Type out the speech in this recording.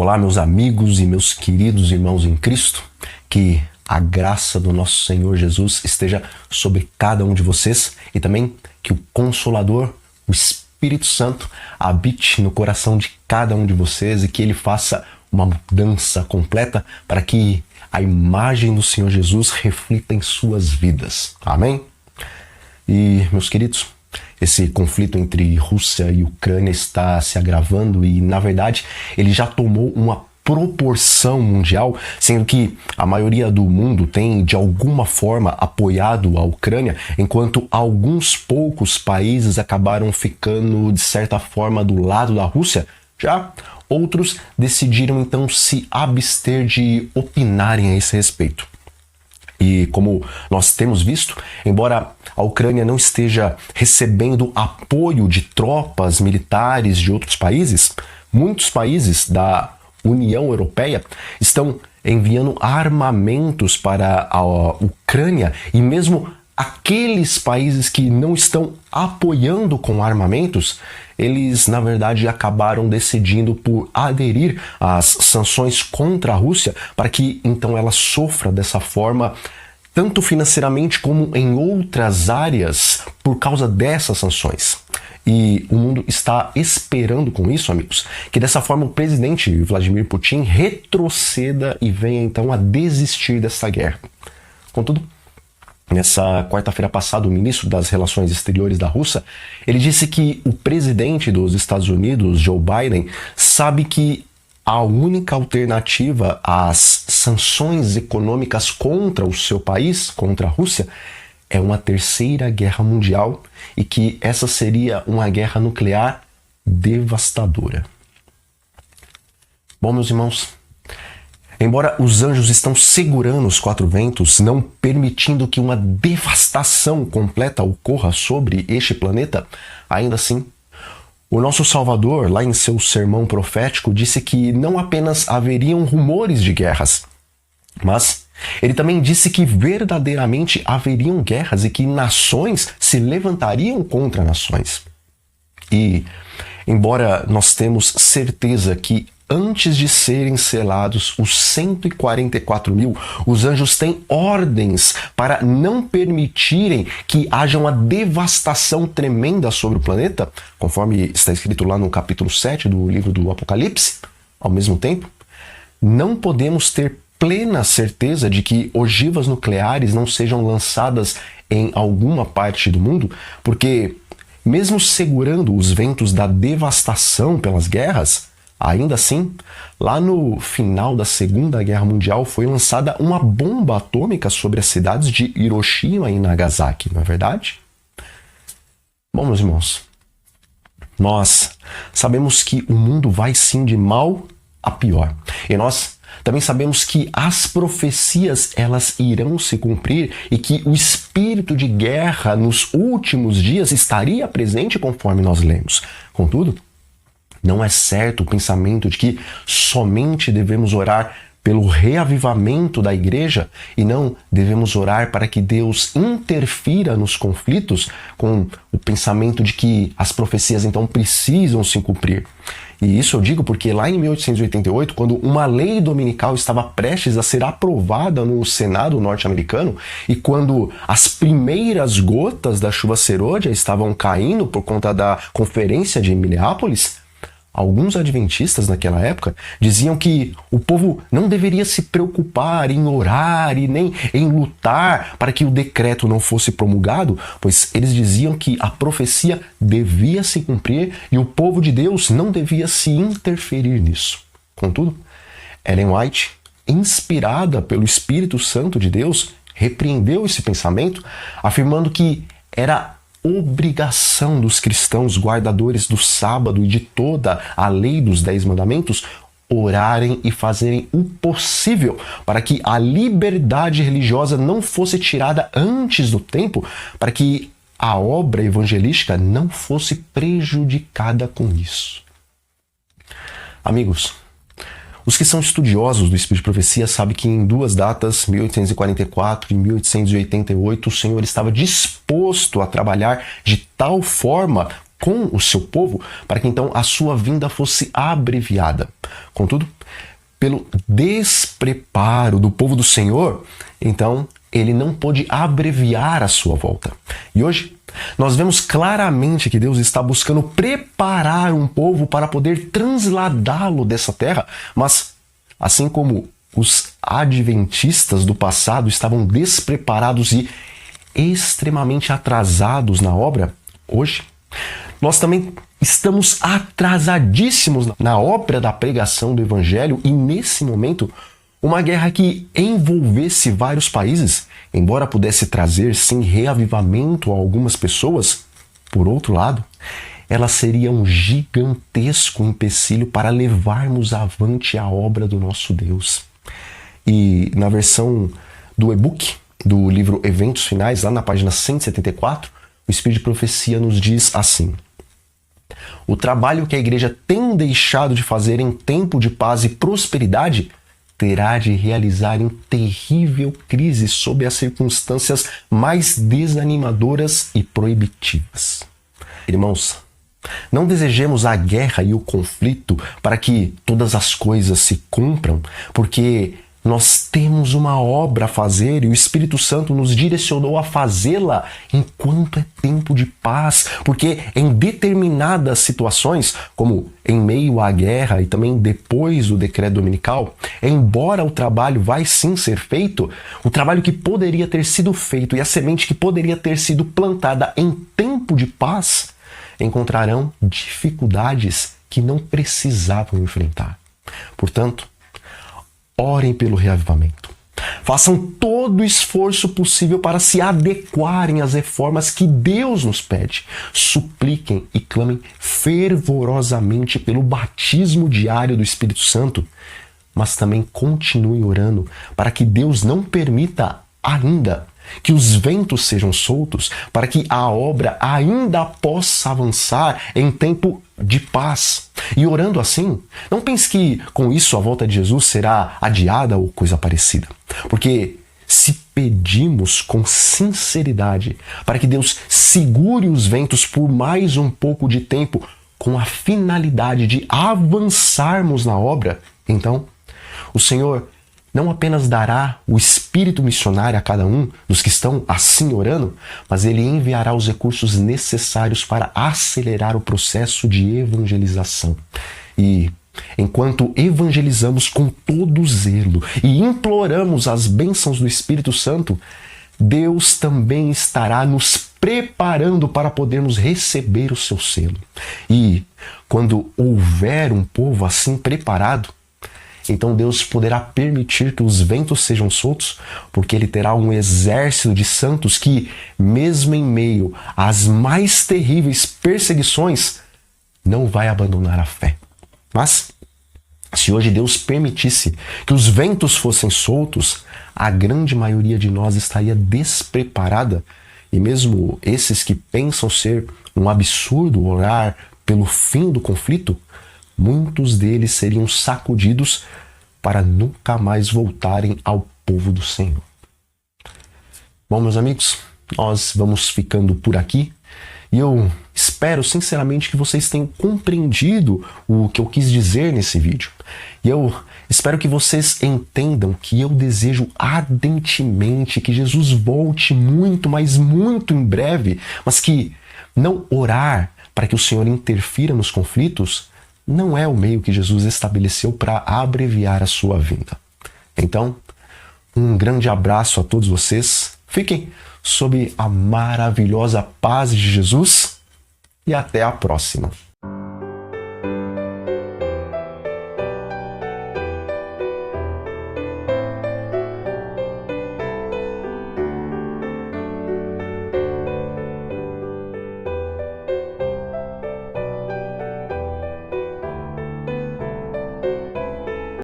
Olá, meus amigos e meus queridos irmãos em Cristo, que a graça do nosso Senhor Jesus esteja sobre cada um de vocês e também que o Consolador, o Espírito Santo, habite no coração de cada um de vocês e que ele faça uma mudança completa para que a imagem do Senhor Jesus reflita em suas vidas. Amém? E, meus queridos, esse conflito entre Rússia e Ucrânia está se agravando e, na verdade, ele já tomou uma proporção mundial, sendo que a maioria do mundo tem, de alguma forma, apoiado a Ucrânia, enquanto alguns poucos países acabaram ficando, de certa forma, do lado da Rússia. Já outros decidiram, então, se abster de opinarem a esse respeito. E como nós temos visto, embora a Ucrânia não esteja recebendo apoio de tropas militares de outros países, muitos países da União Europeia estão enviando armamentos para a Ucrânia e mesmo aqueles países que não estão apoiando com armamentos, eles na verdade acabaram decidindo por aderir às sanções contra a Rússia para que então ela sofra dessa forma, tanto financeiramente como em outras áreas, por causa dessas sanções. E o mundo está esperando com isso, amigos, que dessa forma o presidente Vladimir Putin retroceda e venha então a desistir dessa guerra. Contudo, nessa quarta-feira passada, o ministro das Relações Exteriores da Rússia, ele disse que o presidente dos Estados Unidos, Joe Biden, sabe que a única alternativa às sanções econômicas contra o seu país, contra a Rússia, é uma terceira guerra mundial e que essa seria uma guerra nuclear devastadora. Bom, meus irmãos, embora os anjos estão segurando os quatro ventos, não permitindo que uma devastação completa ocorra sobre este planeta, ainda assim, o nosso Salvador, lá em seu sermão profético, disse que não apenas haveriam rumores de guerras, mas ele também disse que verdadeiramente haveriam guerras e que nações se levantariam contra nações. E, embora nós temos certeza que antes de serem selados os 144.000, os anjos têm ordens para não permitirem que haja uma devastação tremenda sobre o planeta, conforme está escrito lá no capítulo 7 do livro do Apocalipse. Ao mesmo tempo, não podemos ter plena certeza de que ogivas nucleares não sejam lançadas em alguma parte do mundo, porque mesmo segurando os ventos da devastação pelas guerras, ainda assim, lá no final da Segunda Guerra Mundial foi lançada uma bomba atômica sobre as cidades de Hiroshima e Nagasaki, não é verdade? Bom, meus irmãos, nós sabemos que o mundo vai sim de mal a pior. E nós também sabemos que as profecias elas irão se cumprir e que o espírito de guerra nos últimos dias estaria presente conforme nós lemos. Contudo, não é certo o pensamento de que somente devemos orar pelo reavivamento da igreja e não devemos orar para que Deus interfira nos conflitos com o pensamento de que as profecias então precisam se cumprir. E isso eu digo porque lá em 1888, quando uma lei dominical estava prestes a ser aprovada no Senado norte-americano e quando as primeiras gotas da chuva serôdia estavam caindo por conta da conferência de Minneapolis, alguns adventistas naquela época diziam que o povo não deveria se preocupar em orar e nem em lutar para que o decreto não fosse promulgado, pois eles diziam que a profecia devia se cumprir e o povo de Deus não devia se interferir nisso. Contudo, Ellen White, inspirada pelo Espírito Santo de Deus, repreendeu esse pensamento, afirmando que era obrigação dos cristãos guardadores do sábado e de toda a lei dos 10 mandamentos orarem e fazerem o possível para que a liberdade religiosa não fosse tirada antes do tempo, para que a obra evangelística não fosse prejudicada com isso. Amigos, os que são estudiosos do Espírito de Profecia sabem que em duas datas, 1844 e 1888, o Senhor estava disposto a trabalhar de tal forma com o seu povo, para que então a sua vinda fosse abreviada. Contudo, pelo despreparo do povo do Senhor, então ele não pôde abreviar a sua volta. E hoje nós vemos claramente que Deus está buscando preparar um povo para poder transladá-lo dessa terra, mas assim como os adventistas do passado estavam despreparados e extremamente atrasados na obra, hoje nós também estamos atrasadíssimos na obra da pregação do Evangelho e, nesse momento, uma guerra que envolvesse vários países, embora pudesse trazer, sim, reavivamento a algumas pessoas, por outro lado, ela seria um gigantesco empecilho para levarmos avante a obra do nosso Deus. E na versão do e-book do livro Eventos Finais, lá na página 174, o Espírito de Profecia nos diz assim: o trabalho que a igreja tem deixado de fazer em tempo de paz e prosperidade terá de realizar em terrível crise sob as circunstâncias mais desanimadoras e proibitivas. Irmãos, não desejemos a guerra e o conflito para que todas as coisas se cumpram, porque nós temos uma obra a fazer e o Espírito Santo nos direcionou a fazê-la enquanto é tempo de paz, porque em determinadas situações, como em meio à guerra e também depois do decreto dominical, embora o trabalho vai sim ser feito, o trabalho que poderia ter sido feito e a semente que poderia ter sido plantada em tempo de paz, encontrarão dificuldades que não precisavam enfrentar. Portanto, orem pelo reavivamento. Façam todo o esforço possível para se adequarem às reformas que Deus nos pede. Supliquem e clamem fervorosamente pelo batismo diário do Espírito Santo, mas também continuem orando para que Deus não permita ainda que os ventos sejam soltos, para que a obra ainda possa avançar em tempo de paz. E orando assim, não pense que com isso a volta de Jesus será adiada ou coisa parecida. Porque se pedimos com sinceridade para que Deus segure os ventos por mais um pouco de tempo com a finalidade de avançarmos na obra, então o Senhor não apenas dará o espírito missionário a cada um dos que estão assim orando, mas ele enviará os recursos necessários para acelerar o processo de evangelização. E enquanto evangelizamos com todo zelo e imploramos as bênçãos do Espírito Santo, Deus também estará nos preparando para podermos receber o seu selo. E quando houver um povo assim preparado, então Deus poderá permitir que os ventos sejam soltos, porque Ele terá um exército de santos que, mesmo em meio às mais terríveis perseguições, não vai abandonar a fé. Mas, se hoje Deus permitisse que os ventos fossem soltos, a grande maioria de nós estaria despreparada, e mesmo esses que pensam ser um absurdo orar pelo fim do conflito, muitos deles seriam sacudidos para nunca mais voltarem ao povo do Senhor. Bom, meus amigos, nós vamos ficando por aqui e eu espero sinceramente que vocês tenham compreendido o que eu quis dizer nesse vídeo. E eu espero que vocês entendam que eu desejo ardentemente que Jesus volte muito, mas muito em breve, mas que não orar para que o Senhor interfira nos conflitos não é o meio que Jesus estabeleceu para abreviar a sua vinda. Então, um grande abraço a todos vocês. Fiquem sob a maravilhosa paz de Jesus e até a próxima.